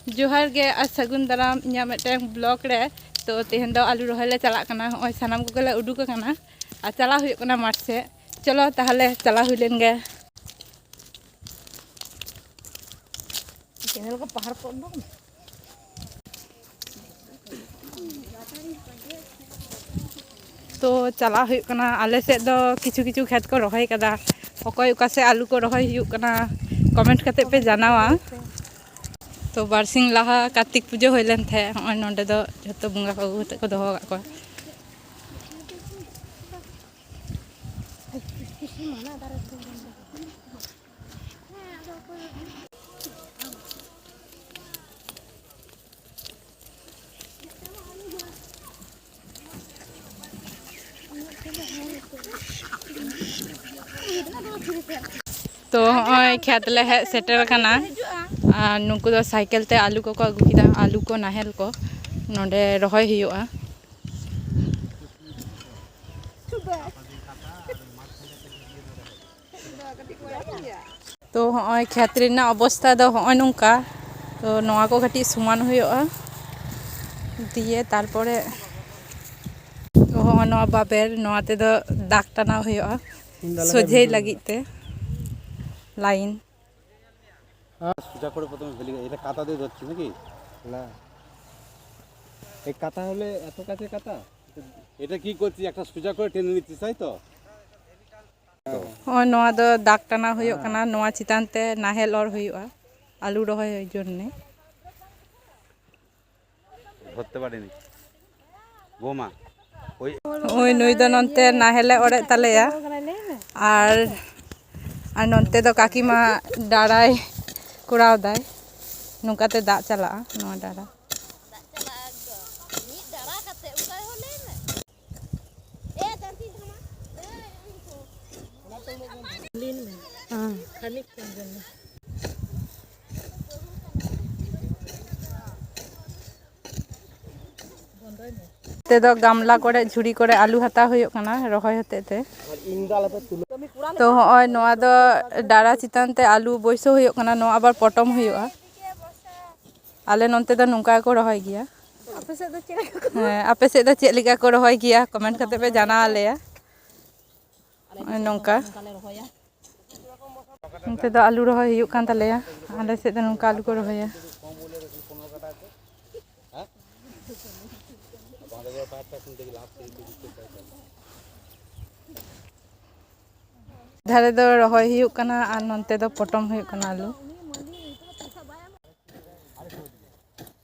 जोहार गे आ सगुन दाराम इᱧᱟᱹᱜ ᱢᱤᱫᱴᱟᱝ ब्लॉग रे तो तेहन दो आलू रोहय ले चला कना होय सानाम को गले उडुक कना आ चला हुय कना माठ से चलो ताहले चला हुय लेन गे चैनल को पहाड़ को दो तो चला हुय कना आले से दो किछु किछु खेत को रोहय कदा ओकय उका से आलू को रोहय हुय कना कमेंट कते पे जानावा तो बारसिंग लाहा कार्तिक पूजा होय लेन थे होय नोंडे दो जतो बुंगा को अगु को दोहो का को तो होय खेत ले हे सेटर कना आ नुकु दो साइकिल ते आलू को अगु किदा आलू को नाहेल को नोंडे रोहय हुयुआ तो होय खेत रेना अवस्था दो होय नुका तो नोआ को घटी समान हुयुआ दिए तारपरे तो होय नोआ बाबेर नोआ ते दो दाग टाना हुयुआ सोझे लगित ते लाइन সোজা করে প্রথমে ফেলি এটা কাটা দিয়ে ধরছি নাকি না এই কাটা হলে এত কাছে কাটা এটা কি করছি একটা সোজা করে টেনে নিচ্ছি তাই তো होय नोआ दो दाग टाना हुयुक कना नोआ चितान ते नाहेल और हुयुआ आलू रोहय जोन्ने ধরতে পারিনি বোমা ওই ओय नुई दो ननते नाहेले ओरे तालेया आर आर ननते दो काकीमा डाराय कुड़ाव दाय नुकाते दाग चला नोआ डारा ते दो गामला कोड़े झुड़ी कोड़े आलू हता हुयुक कना रोहय होते ते तो होय नोआ दो डारा चितान ते आलू बयसो हुयुक कना नोआ आबार पटम हुयुआ आले ननते दो नुका को रोहय गिया आपे से दो चेक लिका को रोहय गिया कमेंट करते पे जाना आलेया नोंका नते दो आलू रोहय हुयुक कान तालेया आले से दो नुका आलू को रोहया धारे दो रोहय हुयुक कना आर ननते दो पटम हुयुक कना आलू